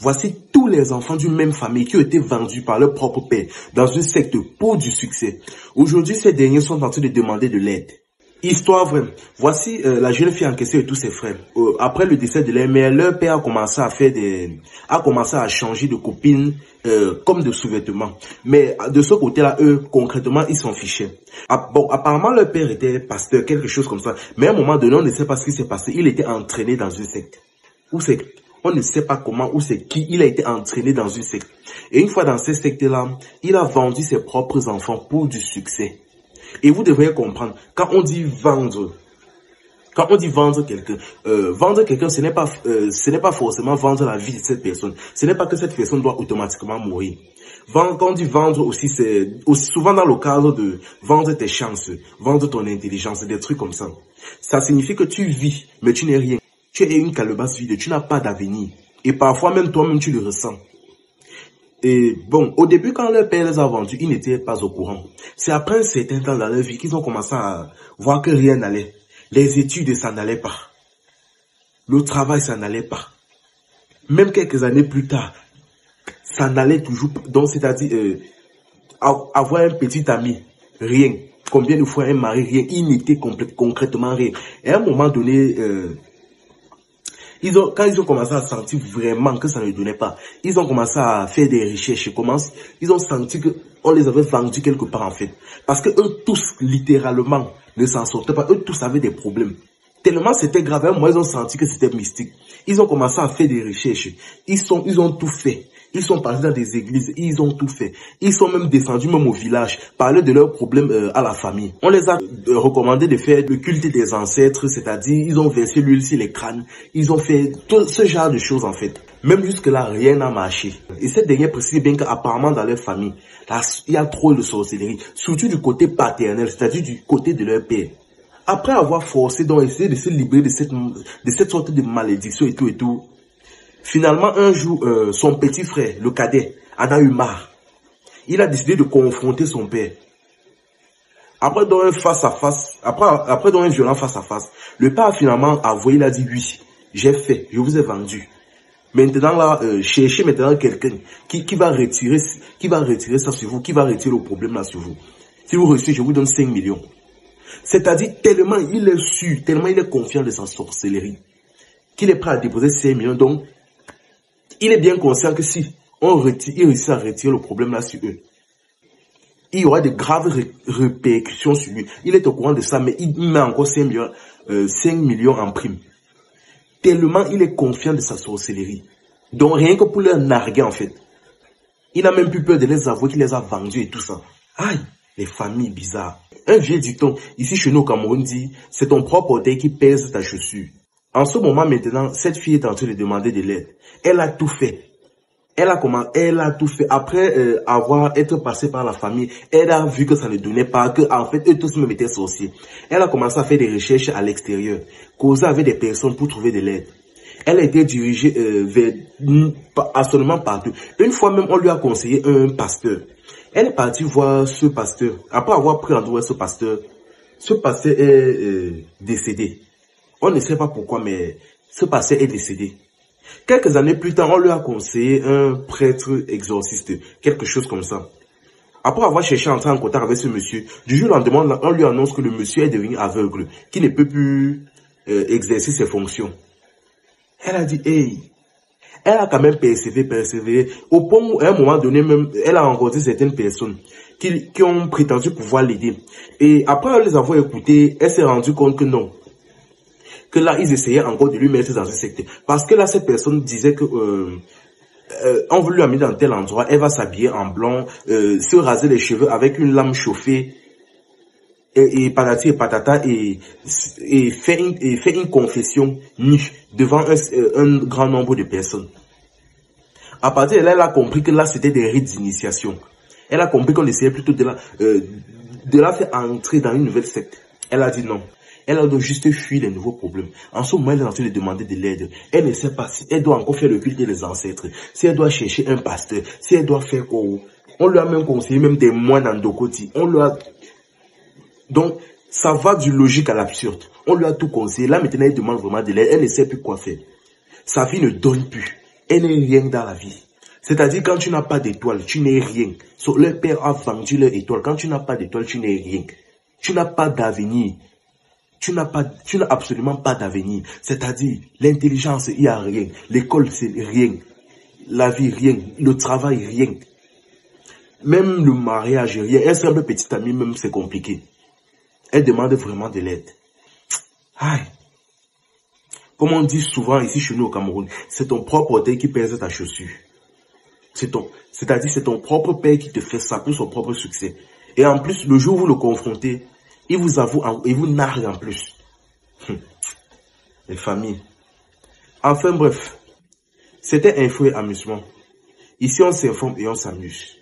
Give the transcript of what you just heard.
Voici tous les enfants d'une même famille qui ont été vendus par leur propre père dans une secte pour du succès. Aujourd'hui, ces derniers sont en train de demander de l'aide. Histoire vraie. Voici la jeune fille en question et tous ses frères. Après le décès de leur mère, leur père a commencé à changer de copine comme de sous-vêtements. Mais de ce côté-là, eux, concrètement, ils s'en fichaient. Bon, apparemment, leur père était pasteur, quelque chose comme ça. Mais à un moment donné, on ne sait pas ce qui s'est passé. Il était entraîné dans une secte. Où c'est? On ne sait pas comment ou c'est qui. Il a été entraîné dans une secte. Et une fois dans cette secte-là, il a vendu ses propres enfants pour du succès. Et vous devriez comprendre, quand on dit vendre quelqu'un, ce n'est pas forcément vendre la vie de cette personne. Ce n'est pas que cette personne doit automatiquement mourir. Quand on dit vendre aussi, c'est aussi souvent dans le cadre de vendre tes chances, vendre ton intelligence, des trucs comme ça. Ça signifie que tu vis, mais tu n'es rien. Tu es une calebasse vide, tu n'as pas d'avenir. Et parfois même toi-même tu le ressens. Et bon, au début, quand leur père les a vendus, ils n'étaient pas au courant. C'est après un certain temps dans leur vie qu'ils ont commencé à voir que rien n'allait. Les études, ça n'allait pas. Le travail, ça n'allait pas. Même quelques années plus tard, ça n'allait toujours pas. Donc, c'est-à-dire, avoir un petit ami, rien. Combien de fois un mari, rien. Il n'était concrètement rien. Et à un moment donné, quand ils ont commencé à sentir vraiment que ça ne donnait pas, ils ont commencé à faire des recherches. Ils ont senti qu'on les avait vendus quelque part en fait. Parce que eux tous, littéralement, ne s'en sortaient pas. Eux tous avaient des problèmes. Tellement c'était grave, moi ils ont senti que c'était mystique. Ils ont commencé à faire des recherches. Ils ont tout fait. Ils sont partis dans des églises, ils ont tout fait. Ils sont même descendus même au village, parler de leurs problèmes à la famille. On les a recommandé de faire le culte des ancêtres, c'est-à-dire ils ont versé l'huile sur les crânes. Ils ont fait tout ce genre de choses en fait. Même jusque-là, rien n'a marché. Et cette dernière précise bien qu'apparemment dans leur famille, là, il y a trop de sorcellerie, surtout du côté paternel, c'est-à-dire du côté de leur père. Après avoir forcé, donc essayer de se libérer de cette sorte de malédiction et tout, finalement, un jour, son petit frère, le cadet, en a eu marre. Il a décidé de confronter son père. Après dans un face-à-face, après dans un violent face-à-face, le père a finalement avoué, il a dit oui, j'ai fait, je vous ai vendu. Maintenant là, cherchez maintenant quelqu'un qui va retirer ça sur vous, qui va retirer le problème là sur vous. Si vous réussissez, je vous donne 5 millions. C'est-à-dire tellement il est sûr, tellement il est confiant de sa sorcellerie, qu'il est prêt à déposer 5 millions. Donc, il est bien conscient que si il réussit à retirer le problème là sur eux, il y aura de graves répercussions sur lui. Il est au courant de ça, mais il met encore 5 millions en prime. Tellement il est confiant de sa sorcellerie. Donc rien que pour leur narguer en fait. Il n'a même plus peur de les avouer qu'il les a vendus et tout ça. Aïe, les familles bizarres. Un vieux dicton, ici chez nous au Cameroun dit, c'est ton propre orteil qui pèse ta chaussure. En ce moment maintenant, cette fille est en train de demander de l'aide. Elle a tout fait. Elle a tout fait. Après être passée par la famille, elle a vu que ça ne donnait pas, que en fait eux tous même étaient sorciers. Elle a commencé à faire des recherches à l'extérieur, causer avec des personnes pour trouver de l'aide. Elle a été dirigée vers absolument partout. Une fois même, on lui a conseillé un pasteur. Elle est partie voir ce pasteur. Après avoir pris rendez-vous avec ce pasteur est décédé. On ne sait pas pourquoi, mais ce pasteur est décédé. Quelques années plus tard, on lui a conseillé un prêtre exorciste, quelque chose comme ça. Après avoir cherché à entrer en contact avec ce monsieur, du jour au lendemain, on lui annonce que le monsieur est devenu aveugle, qu'il ne peut plus exercer ses fonctions. Elle a dit, hey, elle a quand même persévéré, au point où à un moment donné même, elle a rencontré certaines personnes qui ont prétendu pouvoir l'aider. Et après les avoir écoutés, elle s'est rendue compte que non. Que là, ils essayaient encore de lui mettre dans un secteur. Parce que là, cette personne disait que on veut lui amener dans tel endroit, elle va s'habiller en blanc, se raser les cheveux avec une lame chauffée, et patati et patata, et faire une confession nue devant un grand nombre de personnes. À partir de là, elle a compris que là, c'était des rites d'initiation. Elle a compris qu'on essayait plutôt de la faire entrer dans une nouvelle secte. Elle a dit non. Elle doit juste fuir les nouveaux problèmes. En ce moment, elle est en train de demander de l'aide. Elle ne sait pas si elle doit encore faire le culte des ancêtres, si elle doit chercher un pasteur, si elle doit faire quoi. On lui a même conseillé même des moines en Dokoti. Donc, ça va du logique à l'absurde. On lui a tout conseillé. Là, maintenant, elle demande vraiment de l'aide. Elle ne sait plus quoi faire. Sa vie ne donne plus. Elle n'est rien dans la vie. C'est-à-dire, quand tu n'as pas d'étoile, tu n'es rien. Leur père a vendu leur étoile. Quand tu n'as pas d'étoile, tu n'es rien. Tu n'as pas d'avenir. Tu n'as absolument pas d'avenir. C'est-à-dire, l'intelligence, il n'y a rien. L'école, c'est rien. La vie, rien. Le travail, rien. Même le mariage, rien. Un simple petit ami, même, c'est compliqué. Elle demande vraiment de l'aide. Aïe. Comme on dit souvent ici chez nous au Cameroun, c'est ton propre orteil qui pèse ta chaussure. C'est-à-dire, c'est ton propre père qui te fait ça pour son propre succès. Et en plus, le jour où vous le confrontez, il vous avoue et vous nargue en plus. Les familles. Enfin bref, c'était info et amusement. Ici, on s'informe et on s'amuse.